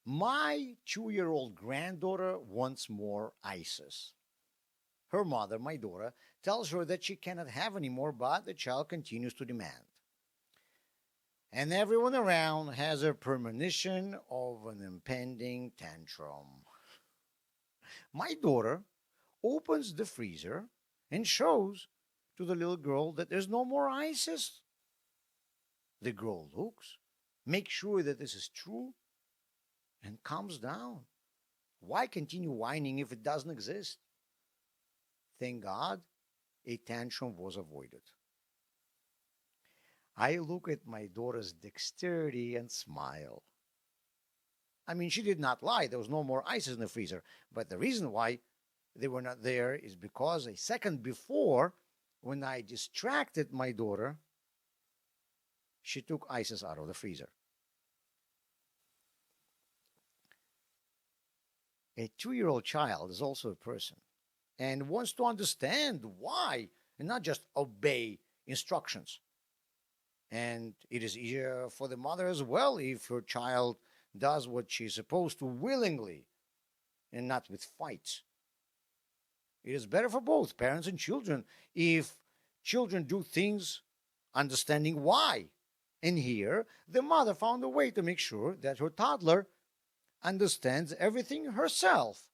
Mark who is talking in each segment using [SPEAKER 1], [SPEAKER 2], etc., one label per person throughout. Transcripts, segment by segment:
[SPEAKER 1] My 2-year-old granddaughter wants more ices. Her mother, my daughter, tells her that she cannot have any more, but the child continues to demand. And everyone around has a premonition of an impending tantrum. My daughter opens the freezer and shows to the little girl that there's no more ices. The girl looks, makes sure that this is true, and calms down. Why continue whining if it doesn't exist? Thank God a tantrum was avoided. I look at my daughter's dexterity and smile. I mean, she did not lie. There was no more ices in the freezer. But the reason why they were not there is because a second before, when I distracted my daughter, she took ices out of the freezer. A 2-year-old child is also a person and wants to understand why and not just obey instructions. And it is easier for the mother as well if her child does what she's supposed to willingly and not with fights. It is better for both parents and children if children do things understanding why. And here, the mother found a way to make sure that her toddler understands everything herself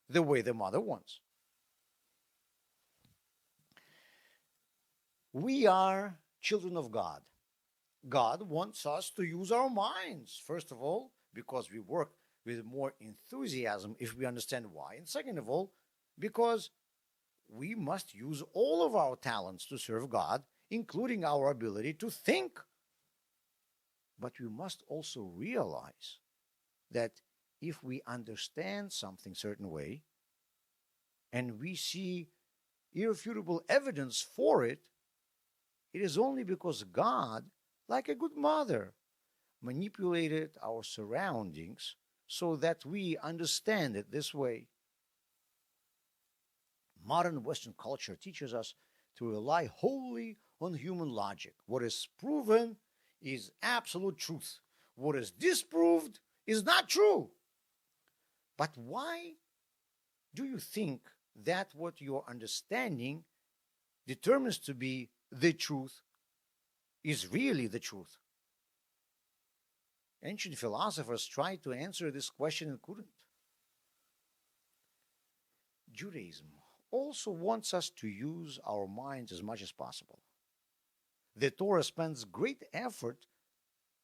[SPEAKER 1] the way the mother wants. We are children of God. God wants us to use our minds, first of all, because we work with more enthusiasm if we understand why. And second of all, because we must use all of our talents to serve God, including our ability to think. But we must also realize that if we understand something a certain way and we see irrefutable evidence for it, it is only because God, like a good mother, manipulated our surroundings so that we understand it this way. Modern Western culture teaches us to rely wholly on human logic. What is proven is absolute truth. What is disproved is not true. But why do you think that what you're understanding determines to be the truth is really the truth? Ancient philosophers tried to answer this question and couldn't. Judaism also wants us to use our minds as much as possible. The Torah spends great effort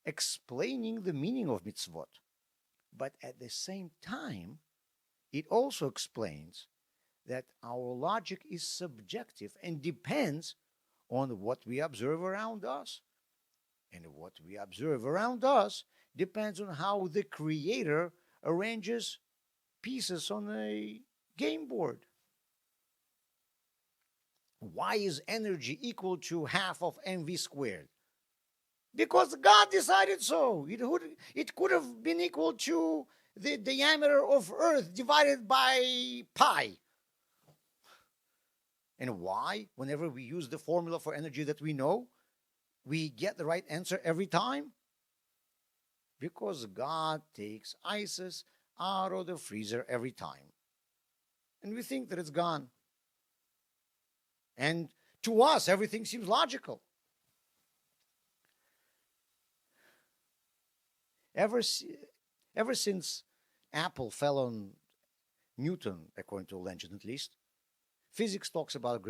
[SPEAKER 1] explaining the meaning of mitzvot, but at the same time, it also explains that our logic is subjective and depends on what we observe around us. And what we observe around us depends on how the Creator arranges pieces on a game board. Why is energy equal to half of mv squared? Because God decided so. It could have been equal to the diameter of Earth divided by pi. And why? Whenever we use the formula for energy that we know, we get the right answer every time? Because God takes ices out of the freezer every time. And we think that it's gone. And to us, everything seems logical. Ever since Apple fell on Newton, according to legend at least, physics talks about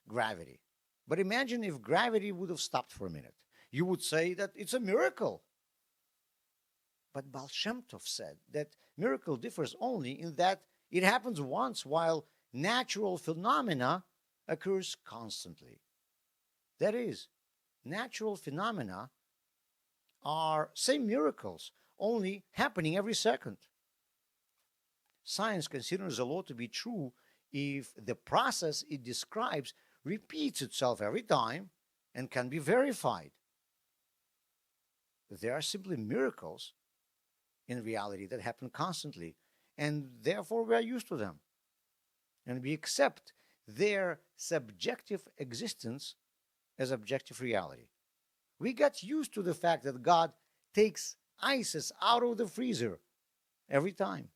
[SPEAKER 1] gravity. But imagine if gravity would have stopped for a minute. You would say that it's a miracle. But Baal Shem Tov said that miracle differs only in that it happens once, while natural phenomena occurs constantly. That is, natural phenomena are same miracles, only happening every second. Science considers a law to be true if the process it describes repeats itself every time and can be verified. There are simply miracles in reality that happen constantly, and therefore we are used to them. And we accept their subjective existence as objective reality. We got used to the fact that God takes ices out of the freezer every time.